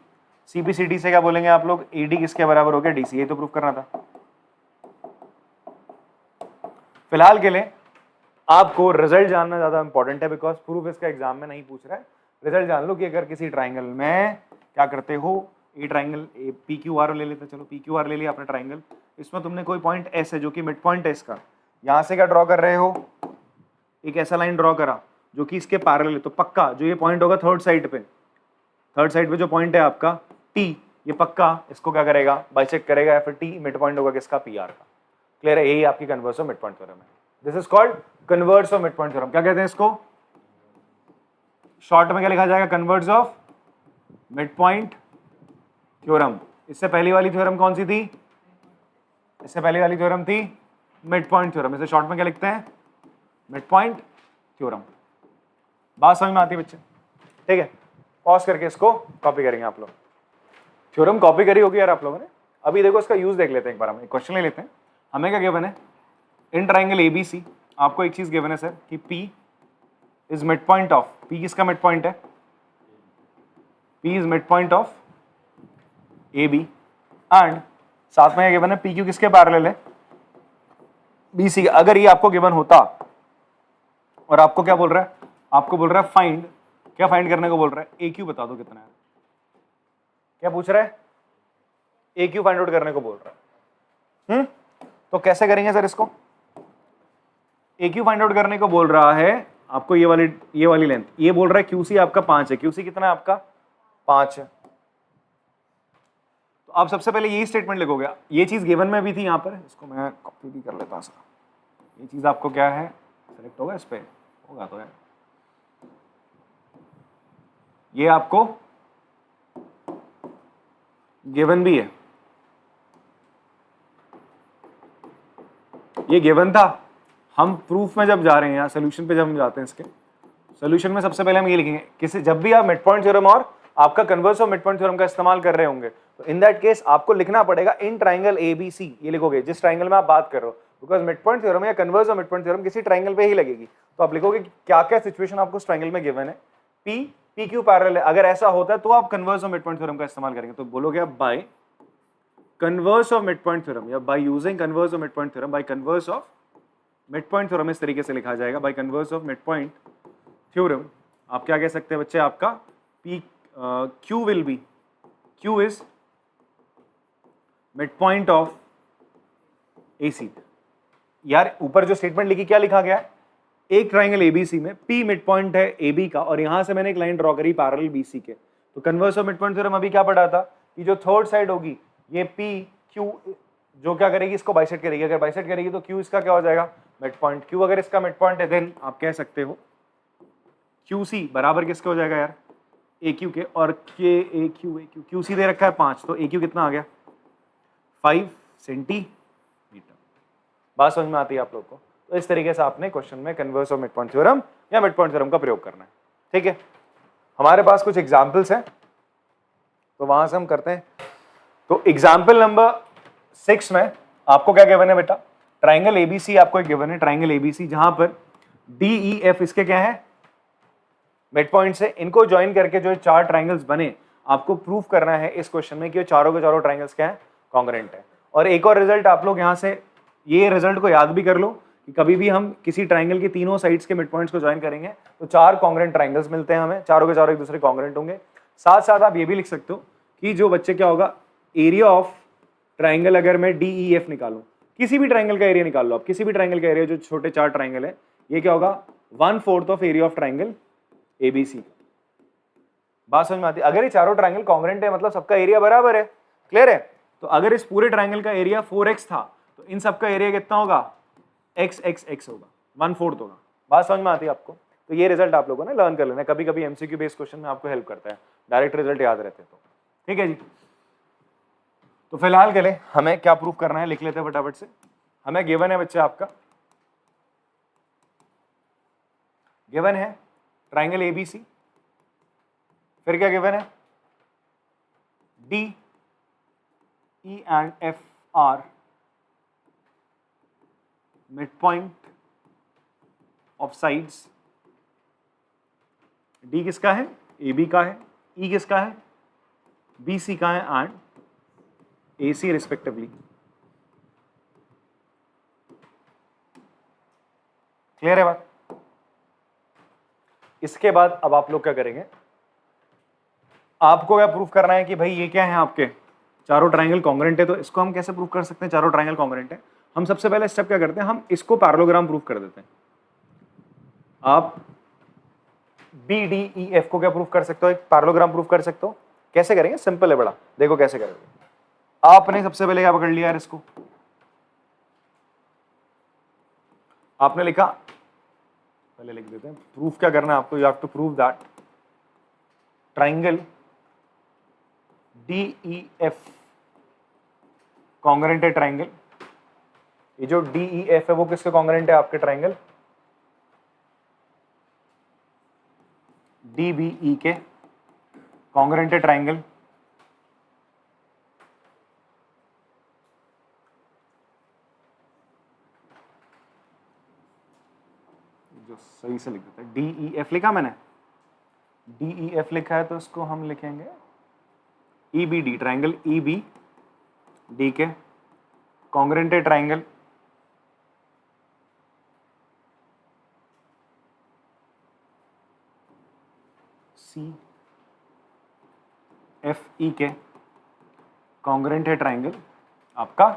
Speaker 1: सीपीसीटी से क्या बोलेंगे आप लोग, ए डी किसके बराबर हो गया, डीसी, ये तो प्रूफ करना था। फिलहाल के लिए आपको रिजल्ट जानना ज्यादा इंपॉर्टेंट है, बिकॉज प्रूफ इसका एग्जाम में नहीं पूछ रहा है। रिजल्ट जान लो कि अगर किसी ट्राइंगल में क्या करते हो, ए ट्राइंगल पी क्यू आर ले लेते, चलो पी क्यू आर ले लिया आपने ट्राइंगल, इसमें तुमने कोई पॉइंट एस है जो कि मिड पॉइंट है इसका, यहां से क्या ड्रॉ कर रहे हो, एक ऐसा लाइन ड्रॉ करा जो कि इसके पैरेलल है, तो पक्का जो ये पॉइंट होगा थर्ड साइड पे जो पॉइंट है आपका टी, ये पक्का इसको क्या करेगा, बाइसेक्ट करेगा, या फिर टी मिड पॉइंट होगा किसका, पी आर का। क्लियर है? यही आपकी converse of mid point theorem है। This is called converse of mid point theorem. क्या कहते हैं इसको, शॉर्ट में क्या लिखा जाएगा, converse of mid point theorem. इससे पहली वाली थ्योरम कौन सी थी, इससे पहली वाली थ्योरम थी मिड पॉइंट थ्योरम। इसे शॉर्ट में क्या लिखते हैं, मिड पॉइंट थ्योरम। बात समझ में आती है बच्चे? ठीक है, पॉज करके इसको कॉपी करेंगे आप लोग। थ्योरम कॉपी करी होगी यार आप लोगों ने। अभी देखो इसका यूज देख लेते हैं एक बार, हम एक क्वेश्चन ले लेते हैं। हमें क्या गिवन है, इन ट्राइंगल एबीसी आपको एक चीज गिवन है सर कि P is mid point of, P किसका मिड पॉइंट है, P is mid point of AB, and साथ में गिवन है PQ किसके पैरेलल है, BC। अगर ये आपको गिवन होता और आपको क्या बोल रहा है, आपको बोल रहा है फाइंड, क्या फाइंड करने को बोल रहा है, AQ बता दो कितना है, क्या पूछ रहा है, AQ फाइंड आउट करने को बोल रहा है। तो कैसे करेंगे सर इसको, AQ फाइंड आउट करने को बोल रहा है आपको, ये वाली लेंथ, ये बोल रहा है QC आपका 5 है, QC कितना है आपका 5 है। तो आप सबसे पहले यही स्टेटमेंट लिखोगे, ये चीज गिवन में भी थी यहाँ पर, इसको मैं कॉपी भी कर लेता हूँ सर। ये चीज आपको क्या है, सेलेक्ट होगा इस पे, होगा तो है, ये आपको गिवन भी है, ये गिवन था। हम प्रूफ में जब जा रहे हैं या सोल्यूशन पे जब हम जाते हैं, इसके सोल्यूशन में सबसे पहले हम ये लिखेंगे, किसी जब भी आप मिड पॉइंट थ्योरम और आपका converse of mid point theorem का इस्तेमाल कर रहे होंगे, तो इन दैट केस आपको लिखना पड़ेगा इन ट्राइंगल ABC, ये लिखोगे जिस ट्राइंगल में आप बात कर रहे हो, बिकॉज मिड पॉइंट थ्योरम या converse of mid point theorem किसी ट्राइंगल पे ही लगेगी। तो आप लिखोगे क्या क्या सिचुएशन आपको उस ट्राइंगल में गिवन है, PQ पैरेलल है, अगर ऐसा होता है तो आप converse of mid point theorem का इस्तेमाल करेंगे। तो बोलोगे आप by converse of mid point theorem या by using converse of mid point theorem, by converse of mid point theorem इस तरीके से लिखा जाएगा, by converse of mid point theorem. आप क्या कह सकते हैं बच्चे, आपका Q will be, Q is mid point of AC। यार ऊपर जो स्टेटमेंट लिखी क्या लिखा गया है, एक ट्राइंगल ABC में P मिड पॉइंट है AB का, और यहां से मैंने एक लाइन ड्रॉ करी पैरेलल BC के। तो converse of mid point theorem अभी क्या पढ़ा था कि जो थर्ड साइड होगी ये PQ जो क्या करेगी, इसको बाइसेक्ट करेगी। अगर बाइसेक्ट करेगी तो Q इसका क्या हो जाएगा, मिड पॉइंट। Q अगर इसका मिड पॉइंट है देन आप कह सकते हो QC बराबर किसके हो जाएगा यार, AQ के, और QC दे रखा है 5, तो AQ कितना आ गया 5 सेंटीमीटर। बात समझ में आती है आप लोग को। तो इस तरीके से आपने क्वेश्चन में converse of mid point theorem या मिड पॉइंट थ्योरम का प्रयोग करना है। ठीक है, हमारे पास कुछ एग्जाम्पल्स हैं तो वहां से हम करते हैं। तो एग्जाम्पल नंबर 6 में आपको क्या गिवन है बेटा, ट्राइंगल ABC आपको एक गिवन है, ट्राइंगल ABC जहां पर DEF इसके क्या है मिड पॉइंट से, इनको ज्वाइन करके जो 4 ट्राइंगल्स बने, आपको प्रूव करना है इस क्वेश्चन में कि ये चारों के चारों ट्राइंगल्स क्या है, कॉन्ग्रेंट है। और एक और रिजल्ट आप लोग यहाँ से ये रिजल्ट को याद भी कर लो कि कभी भी हम किसी ट्राइंगल की तीनों साइड्स के मिड पॉइंट्स को ज्वाइन करेंगे तो 4 कॉन्ग्रेंट ट्राइंगल्स मिलते हैं हमें, चारों के चारों एक दूसरे कॉन्ग्रेंट होंगे। साथ साथ आप ये भी लिख सकते हो कि जो बच्चे क्या होगा, एरिया ऑफ ट्राइंगल अगर मैं DEF निकालूं, किसी भी ट्राइंगल का एरिया निकाल लो आप, किसी भी ट्राइंगल का एरिया, जो छोटे 4 ट्राइंगल है, ये क्या होगा 1/4 of area of triangle ABC। बात समझ में आती है। अगर ये चारों ट्राइंगल कॉन्ग्रेंट है मतलब सबका एरिया बराबर है, क्लियर है। तो अगर इस पूरे ट्राइंगल का एरिया 4x था तो इन सबका एरिया कितना होगा, x होगा, 1/4 होगा। बात समझ में आती है आपको। तो ये रिजल्ट आप लोगों ने लर्न कर लेना है, कभी कभी MCQ बेस्ड क्वेश्चन में आपको हेल्प करता है, डायरेक्ट रिजल्ट याद रहते हैं तो। ठीक है जी, तो फिलहाल के लिए हमें क्या प्रूफ करना है लिख लेते हैं फटाफट से। हमें गिवन है बच्चे, आपका गिवन है ट्राइंगल ABC, फिर क्या गिवन है DE and F are midpoint of sides। D किसका है, AB का है, E किसका है, BC का है, एंड AC रिस्पेक्टिवली। क्लियर है बात। इसके बाद अब आप लोग क्या करेंगे, आपको क्या प्रूफ करना है कि भाई ये क्या है, आपके चारों ट्राइंगल कॉन्ग्रेंट है। तो इसको हम कैसे प्रूफ कर सकते हैं, चारों ट्राइंगल कॉन्ग्रेंट है। हम सबसे पहले स्टेप क्या करते हैं, हम इसको पैरेललोग्राम प्रूफ कर देते हैं। आप BDEF को क्या प्रूफ कर सकते हो, एक पैरेललोग्राम प्रूफ कर सकते हो। कैसे करेंगे, सिंपल है बड़ा, देखो कैसे करेंगे। आपने सबसे पहले क्या पकड़ लिया यार, इसको आपने लिखा, पहले लिख देते हैं प्रूफ क्या करना है आपको। You have to prove that triangle DEF congruent है ट्राइंगल। ये जो DEF है वो किसके कॉन्ग्रेंट है, आपके ट्राइंगल DBE के कॉन्ग्रेंट है ट्राइंगल जो सही से लिख देते हैं DEF लिखा मैंने, DEF लिखा है तो इसको हम लिखेंगे EBD, ट्राइंगल EBD के कॉन्ग्रेंट है ट्राइंगल CFE के कॉन्ग्रेंट है ट्राइंगल आपका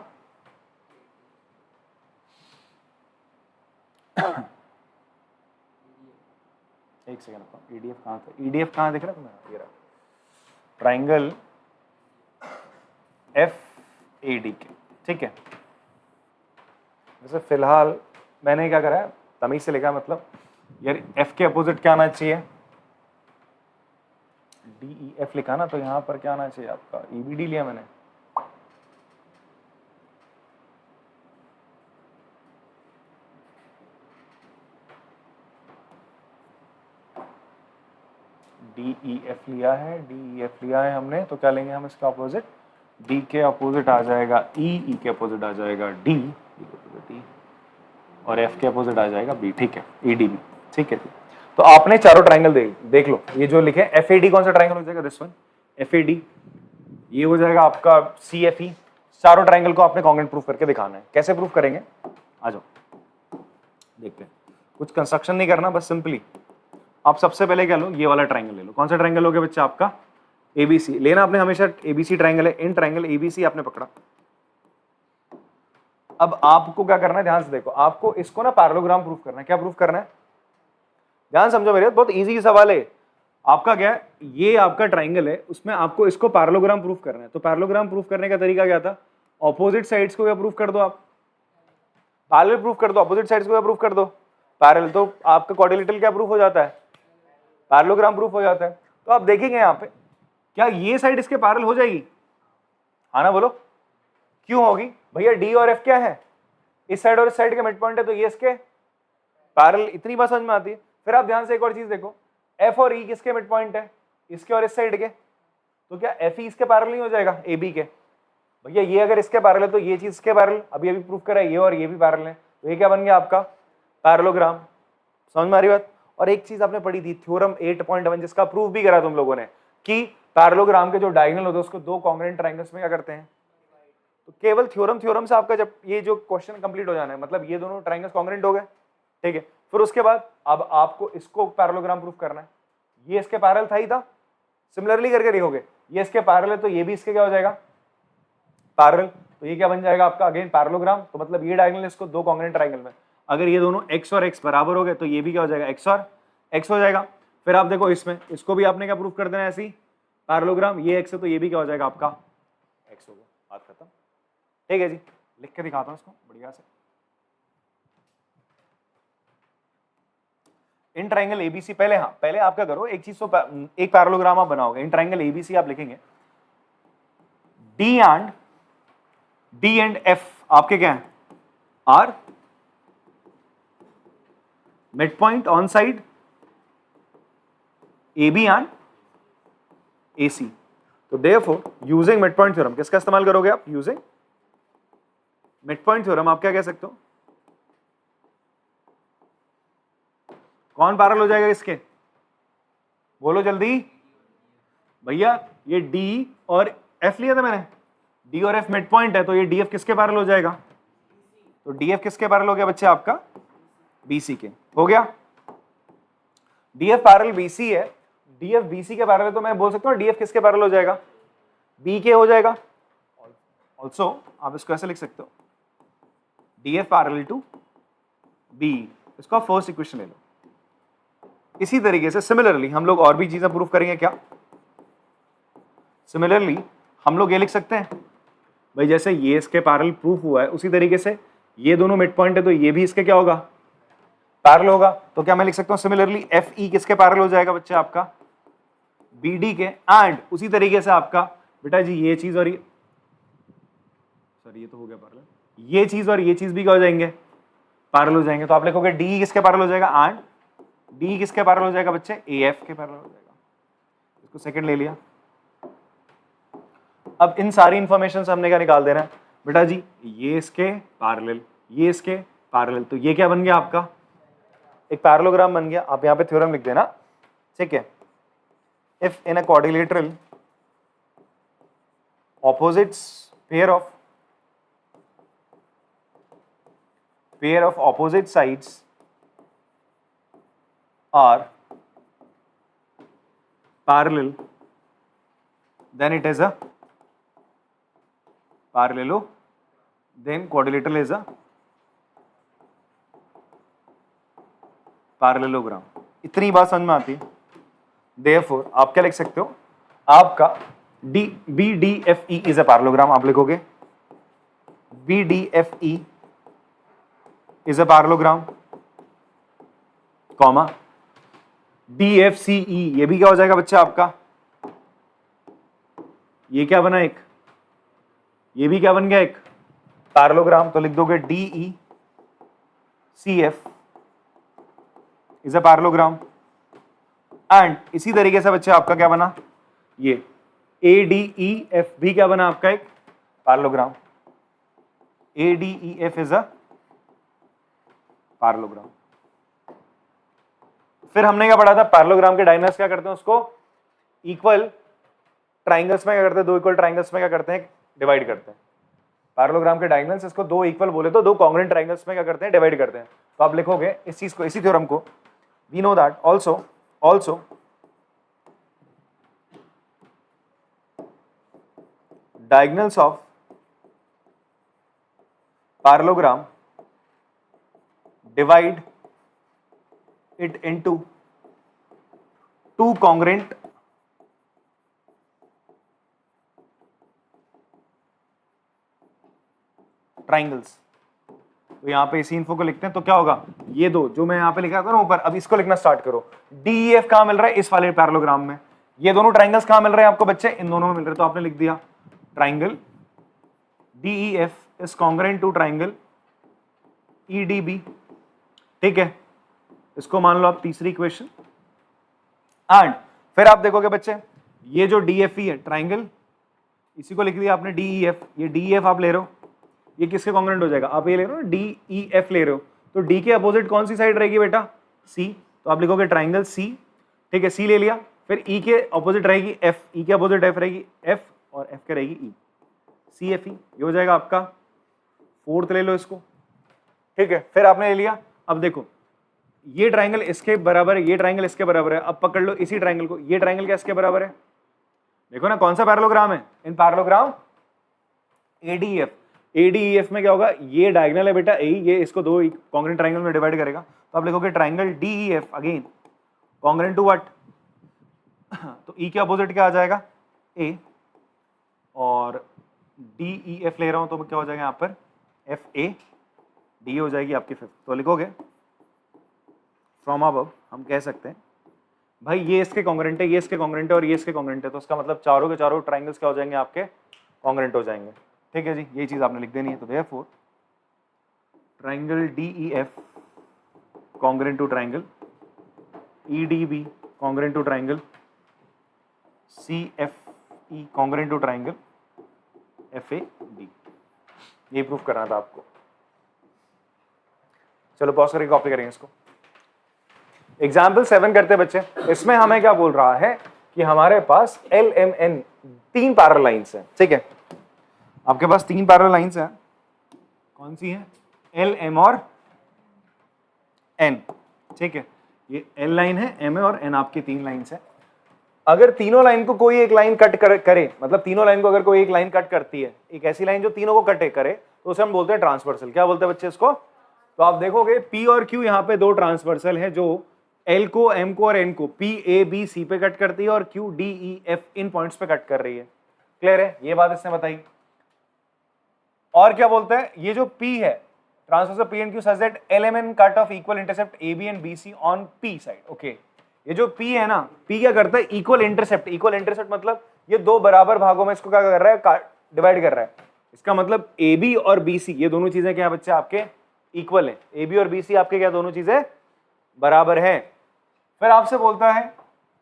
Speaker 1: एक सेकंड, EDF कहाँ था, EDF कहाँ दिख रहा है तुम्हें, ये रहा ट्राइंगल FAD के। ठीक है, वैसे फिलहाल मैंने क्या करा है, तमीज से लिखा, मतलब यार F के अपोजिट क्या आना चाहिए, DEF लिखा ना, तो यहाँ पर क्या आना चाहिए आपका, EBD लिया मैंने। DEF लिया है, DEF लिया है हमने, तो क्या लेंगे हम इसका अपोजिट, D के अपोजिट आ जाएगा E के अपोजिट आ जाएगा D, और F के अपोजिट आ जाएगा B, ठीक है, EDB, ठीक है जी। तो आपने चारों ट्राइंगल देख लो, ये जो लिखे FAD कौन सा ट्राइंगल हो जाएगा, दिस वन FAD, ये हो जाएगा आपका CFE। चारों ट्राइंगल को आपने कॉन्ग्रुएंट प्रूफ करके दिखाना है। कैसे प्रूफ करेंगे, आ जाओ देखते हैं। कुछ कंस्ट्रक्शन नहीं करना, बस सिंपली आप सबसे पहले क्या लो, ये वाला ट्राइंगल ले लो। कौन सा ट्राइंगल लोगे बच्चा, आपका ABC लेना आपने हमेशा, ABC ट्राइंगल है, इन ट्राइंगल ABC आपने पकड़ा। अब आपको क्या करना है, ध्यान से देखो, आपको इसको ना पैरेललोग्राम प्रूफ करना है। क्या प्रूफ करना है, ध्यान समझो मेरे, बहुत इजी सवाल है आपका। क्या है, ये आपका ट्राइंगल है, उसमें आपको इसको पैरेललोग्राम प्रूफ करना है। तो पैरेललोग्राम प्रूफ करने का तरीका क्या था, ऑपोजिट साइड्स को क्या प्रूफ कर दो, आप पैरेलल प्रूफ कर दो, ऑपोजिट साइड्स को क्या प्रूफ कर दो, पैरेलल। तो आपका क्वाड्रिलेटरल क्या प्रूफ हो जाता है, पैरेललोग्राम प्रूफ हो जाता है। तो आप देखेंगे यहाँ पे, क्या ये साइड इसके पैरेलल हो जाएगी, हाँ ना बोलो, क्यों होगी भैया, D और F क्या है, इस साइड और इस साइड के मिड पॉइंट है, तो ये इसके पैरेलल, इतनी बात समझ में आती है। फिर आप ध्यान से एक और चीज देखो, F और E किसके मिड पॉइंट है, इसके और इस साइड के, तो क्या FE इसके पैरेलल नहीं हो जाएगा AB के, भैया ये अगर इसके पैरेलल है तो ये चीज इसके पैरेलल, अभी प्रूफ करा है, ये और ये भी पैरेलल है, तो ये क्या बन गया आपका पैरेललोग्राम। समझ में आ रही बात। और एक चीज आपने पढ़ी थी थ्योरम 8.1, जिसका प्रूफ भी करा तुम लोगों ने, कि पैरेललोग्राम के जो डायगोनल होते हैं उसको दो कॉन्ग्रुएंट ट्रायंगल्स में क्या करते हैं। तो केवल थ्योरम से आपका जब ये जो क्वेश्चन कंप्लीट हो जाना है, मतलब ये दोनों ट्रायंगल्स कॉन्ग्रुएंट हो गए, ठीक है। फिर उसके बाद अब आपको इसको पैरेललोग्राम प्रूफ करना है। ये इसके पैरेलल था ही था, सिमिलरली करके लिखोगे, ये इसके पैरेलल है तो ये भी इसके क्या हो जाएगा पैरेलल, तो ये क्या बन जाएगा आपका अगेन पैरेललोग्राम। तो मतलब ये डायगोनल इसको दो कॉन्ग्रुएंट ट्रायंगल में, अगर ये दोनों x और x बराबर हो गए तो ये भी क्या हो जाएगा x और x हो जाएगा। फिर आप देखो इसमें, इसको भी आपने क्या प्रूफ कर देना है, ऐसी पैरेललोग्राम, ये x है तो ये भी क्या हो जाएगा आपका x हो गया, बात खत्म। ठीक है जी, लिख के दिखाता हूं इसको बढ़िया से। इन ट्रायंगल ABC, पहले हाँ पहले आप क्या करो, एक चीज तो एक पैरेललोग्राम आप बनाओगे। इन ट्रायंगल ABC आप लिखेंगे D एंड F आपके क्या है, are mid point on side AB and AC। तो therefore using mid point theorem, किसका इस्तेमाल करोगे आप, यूजिंग मिड पॉइंट थ्योरम, आप क्या कह सकते हो, कौन पैरेलल हो जाएगा इसके, बोलो जल्दी भैया। ये D और F लिया था मैंने, D और F मिड पॉइंट है, तो ये DF किसके पैरेलल हो जाएगा, तो DF किसके पैरेलल हो गया बच्चे, आपका BC के हो गया। DF पैरेलल BC है, DF BC के पैरेलल, तो मैं बोल सकता हूँ DF किसके पैरेलल हो जाएगा, B के हो जाएगा। ऑल्सो आप इसको ऐसे लिख सकते हो, DF पैरेलल टू B, इसका फर्स्ट इक्वेशन ले लो। इसी तरीके से सिमिलरली हम लोग और भी चीजें प्रूफ करेंगे। क्या सिमिलरली हम लोग ये लिख सकते हैं भाई, जैसे ये इसके पैरेलल प्रूफ हुआ है, उसी तरीके से ये दोनों मिड पॉइंट है तो ये भी इसके क्या होगा, पैरेलल होगा। तो क्या मैं लिख सकता हूं सिमिलरली FE किसके पैरेलल हो जाएगा बच्चे, आपका BD के। एंड उसी तरीके से आपका बेटा जी ये चीज और ये, सॉरी ये तो हो गया पैरेलल, ये चीज और ये चीज भी क्या हो जाएंगे, पैरेलल हो जाएंगे। तो आप लिखोगे D किसके पैरेलल हो जाएगा, एंड D किसके पैरेलल हो जाएगा बच्चे, AF के पैरेलल हो जाएगा। इसको सेकंड ले लिया। अब इन सारी इंफॉर्मेशन से हमने क्या निकाल देना है बेटा जी, ये इसके पैरेलल, ये इसके पैरेलल, तो ये क्या बन गया आपका एक पैरेललोग्राम बन गया। आप यहाँ पे थ्योरम लिख देना, ठीक है। If in a quadrilateral opposites pair of opposite sides are parallel, then it is a then quadrilateral is a parallelogram। इतनी बात समझ में आती है। Therefore आप क्या लिख सकते हो, आपका BDFE is a parallelogram, आप लिखोगे BDFE is a parallelogram, comma DFCE ये भी क्या हो जाएगा बच्चा आपका ये क्या बना एक, ये भी क्या बन गया एक पैरेललोग्राम। तो लिख दोगे DECF is a parallelogram. And इसी तरीके से बच्चे आपका क्या बना, ये ADEF भी क्या बना आपका एक parallelogram. ADEF is a parallelogram. फिर हमने क्या पढ़ा था, पैरेललोग्राम के डायगोनल्स क्या करते हैं, उसको इक्वल ट्राइंगल्स में क्या करते हैं, दो इक्वल ट्राइंगल्स में क्या करते हैं, डिवाइड करते हैं। पैरेललोग्राम के डायगोनल्स इसको दो इक्वल बोले तो दो कॉन्ग्रुएंट ट्राइंगल्स में क्या करते हैं, डिवाइड करते हैं। तो आप लिखोगे इस चीज को, इसी थ्योरम को, we know that also diagonals of parallelogram divide it into two congruent triangles। तो यहां पे इसी इन्फो को लिखते हैं। तो क्या होगा, ये दो जो मैं यहां पे लिखा था ना ऊपर, अब इसको लिखना स्टार्ट करो। DEF कहां मिल रहा है, इस वाले पैरेललोग्राम में। ये दोनों ट्राइंगल्स कहां मिल रहे हैं आपको बच्चे, इन दोनों में मिल रहे हैं। तो आपने लिख दिया triangle DEF is congruent to triangle EDB। ठीक है, इसको मान लो आप तीसरी इक्वेशन। एंड फिर आप देखोगे बच्चे, ये जो DFE है ट्राइंगल, इसी को लिख दिया आपने DEF। ये DEF आप ले रहे हो, ये किसके कॉन्ग्रुएंट हो जाएगा, आप ये ले रहे हो ना DEF ले रहे हो, तो D के अपोजिट कौन सी साइड रहेगी बेटा, C। तो आप लिखोगे ट्राइंगल C। ठीक है, C ले लिया। फिर E के अपोजिट रहेगी F, E के अपोजिट F रहेगी F, और F के रहेगी E, CFE। ये हो जाएगा आपका फोर्थ, ले लो इसको। ठीक है, फिर आपने ले लिया। अब देखो ये ट्राइंगल इसके बराबर है, ये ट्राइंगल इसके बराबर है। अब पकड़ लो इसी ट्राइंगल को, ये ट्राइंगल क्या इसके बराबर है, देखो ना कौन सा पैरेललोग्राम है, इन पैरेललोग्राम ADEF में क्या होगा, ये डायगोनल है बेटा A, ये इसको दो कॉन्ग्रुएंट ट्राइंगल में डिवाइड करेगा। तो आप लिखोगे triangle DEF again congruent to what, तो E के अपोजिट क्या आ जाएगा A, और DEF ले रहा हूं तो क्या हो जाएगा यहाँ पर FA, D हो जाएगी आपकी फिफ्थ। तो लिखोगे फ्रॉम अबव हम कह सकते हैं भाई ये इसके कॉन्ग्रुएंट है, ये इसके कॉन्ग्रुएंट है, और ये इसके कॉन्ग्रुएंट है। तो उसका मतलब चारों के चारों ट्राइंगल्स क्या हो जाएंगे आपके, कॉन्ग्रुएंट हो जाएंगे। ठीक है जी, ये चीज आपने लिख देनी है। तो therefore triangle DEF congruent to triangle EDB congruent to triangle CFE congruent to triangle FAD। ये प्रूफ करना था आपको। चलो पॉज करके कॉपी करेंगे इसको। एग्जाम्पल 7 करते बच्चे। इसमें हमें क्या बोल रहा है कि हमारे पास LMN तीन पैरेलल लाइंस हैं। ठीक है, आपके पास तीन पैरेलल लाइंस हैं, कौन सी हैं, LM और N। ठीक है, ये L लाइन है, M है, और N आपकी तीन लाइंस हैं। अगर तीनों लाइन को कोई एक लाइन कट करे, मतलब तीनों लाइन को अगर कोई एक लाइन कट करती है, एक ऐसी लाइन जो तीनों को कटे करे, तो उसे हम बोलते हैं ट्रांसवर्सल। क्या बोलते हैं बच्चे इसको, तो आप देखोगे P और Q यहाँ पे दो ट्रांसवर्सल है जो L को, M को और N को P A B C पे कट करती है, और Q D E F इन पॉइंट्स पे कट कर रही है। क्लियर है, ये बात इसने बताई। और क्या बोलते हैं, ये जो P है transversal P and Q such that LMN cut off equal intercept AB and BC on P side। Okay, ये जो P है ना, P क्या करता है, इक्वल इंटरसेप्ट मतलब ये दो बराबर भागों में इसको क्या कर रहा है, डिवाइड कर रहा है। इसका मतलब AB और BC ये दोनों चीजें क्या बच्चे आपके इक्वल है। AB और BC आपके क्या दोनों चीजें बराबर है। फिर आपसे बोलता है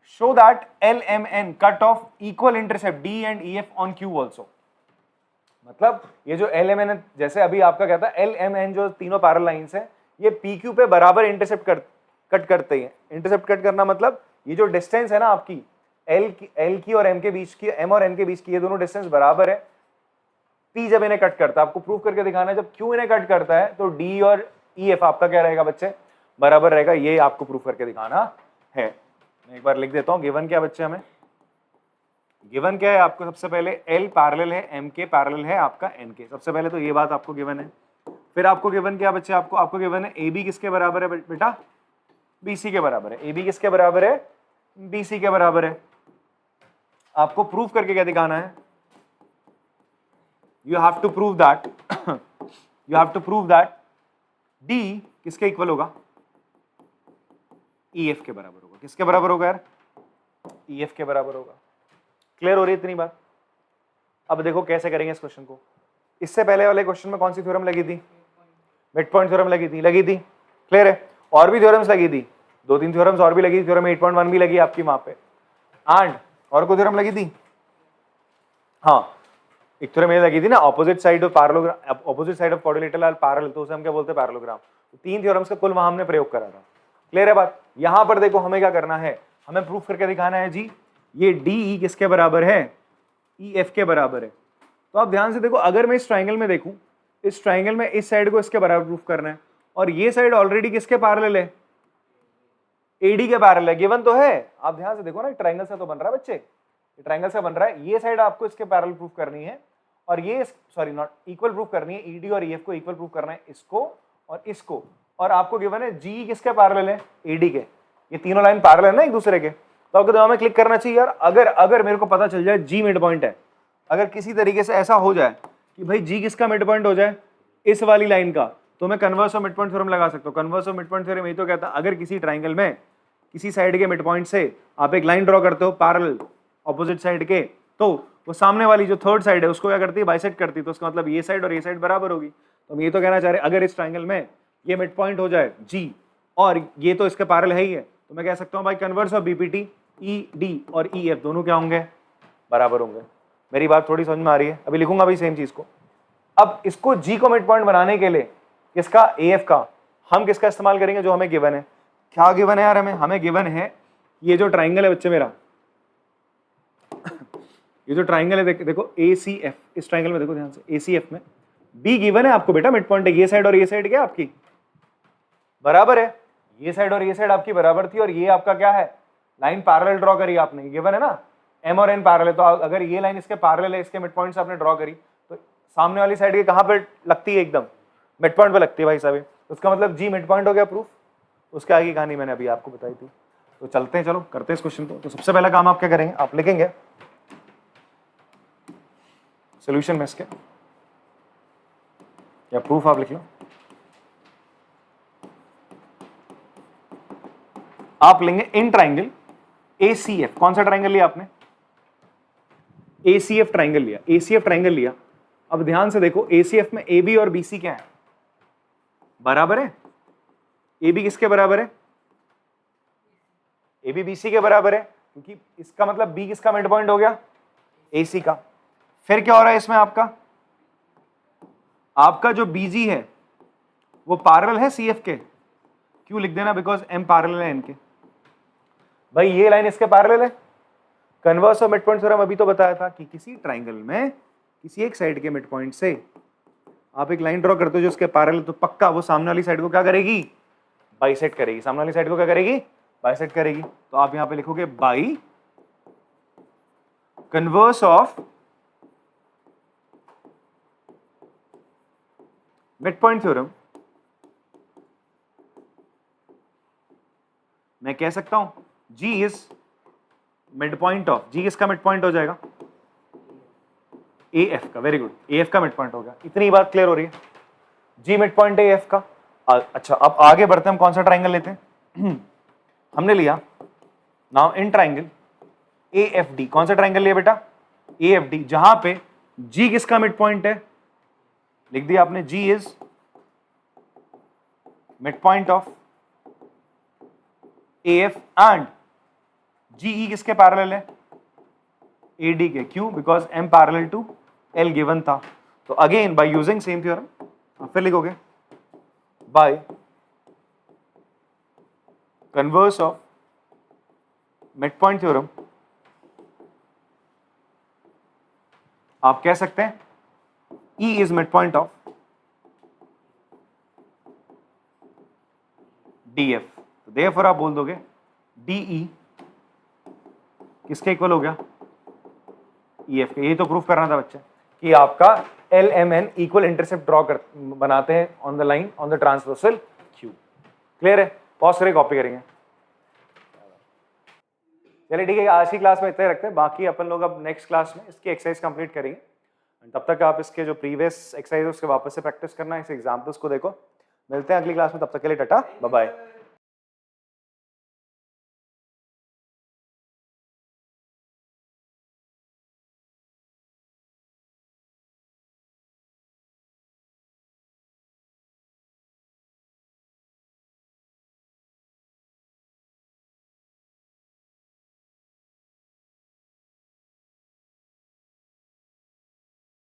Speaker 1: show that LMN cut off equal intercept D and EF on Q also। मतलब ये जो LMN है, जैसे अभी आपका कहता है LMN जो तीनों पैरेलल लाइंस है, ये PQ पे बराबर इंटरसेप्ट कट करते हैं। इंटरसेप्ट कट करना मतलब ये जो डिस्टेंस है ना आपकी L की और M के बीच की, M और N के बीच की, ये दोनों डिस्टेंस बराबर है। P जब इन्हें कट करता है, आपको प्रूफ करके दिखाना है, जब Q इन्हें कट करता है तो D और EF आपका क्या रहेगा बच्चे, बराबर रहेगा। ये आपको प्रूफ करके दिखाना है। मैं एक बार लिख देता हूं गिवन क्या बच्चे, हमें गिवन क्या है आपको, सबसे पहले L पैरेलल है M के, पैरेलल है आपका N के। सबसे पहले तो ये बात आपको गिवन है। फिर आपको गिवन क्या बच्चे, आपको गिवन है AB किसके बराबर है बेटा, BC के बराबर है। AB किसके बराबर है, BC के बराबर है। आपको प्रूफ करके क्या दिखाना है, you have to prove that D किसके इक्वल होगा, EF के बराबर होगा। किसके बराबर होगा यार, EF के बराबर होगा। क्लियर हो रही है इतनी बात। अब देखो कैसे करेंगे इस क्वेश्चन को। इससे पहले वाले क्वेश्चन में कौन सी थ्योरम लगी थी? मिड पॉइंट थ्योरम लगी थी। क्लियर है? और भी थ्योरम्स लगी थी, 2-3 थ्योरम्स और भी लगी थी, थ्योरम 8.1 भी लगी आपकी वहां पे। एंड और कोई थ्योरम लगी थी? हाँ, एक थ्योरम ये लगी थी ना, opposite side of parallelogram, opposite side of quadrilateral are parallel, तो उसे हम क्या बोलते हैं? पैरेललोग्राम। 3 थ्योरम्स का कुल वहां हमने प्रयोग करा था। क्लियर है बात? यहां पर देखो हमें क्या करना है, हमें प्रूफ करके दिखाना है जी ये DE किसके बराबर है? EF के बराबर है। तो आप ध्यान से देखो, अगर मैं इस ट्राइंगल में देखूं, इस ट्राइंगल में इस साइड को इसके बराबर प्रूफ करना है, और ये साइड ऑलरेडी किसके पैरेलल है? AD के पैरेलल है, गिवन तो है। आप ध्यान से देखो ना, ट्राइंगल से तो बन रहा है बच्चे, ट्राइंगल से बन रहा है। ये साइड आपको इसके पैरेलल प्रूफ करनी है, और ये सॉरी नॉट इक्वल प्रूफ करनी है, ED और EF को इक्वल प्रूफ करना है, इसको और इसको। और आपको गिवन है GE किसके पैरेलल है? AD के। ये तीनों लाइन पैरेलल है ना एक दूसरे के, तो आपको दिमाग में क्लिक करना चाहिए यार, अगर मेरे को पता चल जाए G मिड पॉइंट है, अगर किसी तरीके से ऐसा हो जाए कि भाई G किसका मिड पॉइंट हो जाए? इस वाली लाइन का, तो मैं converse of mid point theorem लगा सकता हूँ। Converse of mid point theorem यही तो कहता है, अगर किसी ट्राइंगल में किसी साइड के मिड पॉइंट से आप एक लाइन ड्रॉ करते हो पैरेलल ऑपोजिट साइड के, तो वो सामने वाली जो थर्ड साइड है उसको क्या करती है? बाइसेक्ट करती है। तो उसका मतलब ये साइड और ये साइड बराबर होगी। तो हम ये तो कहना चाह रहे हैं, अगर इस ट्राइंगल में ये मिड पॉइंट हो जाए G, और ये तो इसके पैरेलल है ही है, तो मैं कह सकता हूँ भाई कन्वर्स ऑफ BPT ED और EF दोनों क्या होंगे? बराबर होंगे। मेरी बात थोड़ी समझ में आ रही है? अभी लिखूंगा भाई सेम चीज को। अब इसको G को मिड पॉइंट बनाने के लिए किसका? AF का। हम किसका इस्तेमाल करेंगे? जो हमें गिवन है। क्या गिवन है यार? हमें गिवन है ये जो ट्राइंगल है बच्चे मेरा, ये जो ट्राइंगल है देखो ACF, इस ट्राइंगल में देखो ध्यान से, ACF में B गिवन है आपको बेटा, मिड पॉइंट है। ये साइड और ये साइड क्या आपकी बराबर है? ये साइड और ये साइड आपकी बराबर थी, और ये आपका क्या है? लाइन पैरेलल ड्रॉ करी आपने, गिवन है ना, M और N पैरेलल है। तो अगर ये लाइन इसके पैरेलल है, इसके मिड पॉइंट से आपने ड्रॉ करी, तो सामने वाली साइड के कहां पे लगती है? एकदम मिड पॉइंट पे लगती है भाई साहब। उसका मतलब G मिड पॉइंट हो गया प्रूफ। उसके आगे कहानी मैंने अभी आपको बताई थी। तो चलते हैं, चलो करते हैं इस क्वेश्चन को। तो सबसे पहला काम आप क्या करेंगे? आप लिखेंगे सॉल्यूशन में इसके, या प्रूफ आप लिख लो। आप लेंगे इन ट्राइंगल ACF। कौन सा ट्राइंगल लिया आपने? ACF ट्राइंगल लिया। ACF ट्राइंगल लिया। अब ध्यान से देखो, ACF में AB और BC क्या है? बराबर है। AB किसके बराबर है? AB BC के बराबर है, क्योंकि इसका मतलब B किसका मिड पॉइंट हो गया? AC का। फिर क्या हो रहा है इसमें? आपका जो BG है वो पैरेलल है CF के। क्यों लिख देना? बिकॉज M पैरेलल है इनके। भाई ये लाइन इसके पैरेलल है। Converse of mid point theorem अभी तो बताया था कि किसी ट्राइंगल में किसी एक साइड के मिड पॉइंट से आप एक लाइन ड्रॉ करते हो जो उसके पैरेलल, तो पक्का वो सामने वाली साइड को क्या करेगी? बाइसेक्ट करेगी। सामने वाली साइड को क्या करेगी? बाइसेक्ट करेगी। तो आप यहां पे लिखोगे by converse of mid point theorem. मैं कह सकता हूं G is mid point of, G किसका मिड पॉइंट हो जाएगा? AF का। वेरी गुड, AF का मिड पॉइंट हो गया। इतनी बात क्लियर हो रही है? G मिड पॉइंट है AF का। अच्छा, अब आगे बढ़ते हैं। हम कौन सा ट्राइंगल लेते हैं? हमने लिया नाउ इन ट्राइंगल AFD। कौन सा ट्राइंगल लिया बेटा? AFD, जहां पे G किसका मिड पॉइंट है? लिख दिया आपने, G is mid point of AF and GE किसके पैरेलल है? AD के। क्यों? Because M parallel to L given था। तो again by using same theorem, फिर लिखोगे by converse of mid point theorem, आप कह सकते हैं E is mid point of DF। तो देयरफॉर आप बोल दोगे DE किसके इक्वल हो गया? EF के। यही तो प्रूफ करना था बच्चे कि आपका LMN इक्वल इंटरसेप्ट ड्रॉ कर बनाते हैं on the line on the transversal Q. Clear है? पॉज करके कॉपी करेंगे। चलिए ठीक है, आज की क्लास में इतना ही रखते हैं। बाकी अपन लोग अब नेक्स्ट क्लास में इसकी एक्सरसाइज कंप्लीट करेंगे। तब तक आप इसके जो प्रीवियस एक्सरसाइज उसके वापस से प्रैक्टिस करना, इस एग्जाम्पल्स को देखो। मिलते हैं अगली क्लास में, तब तक के लिए टाटा बाय बाय।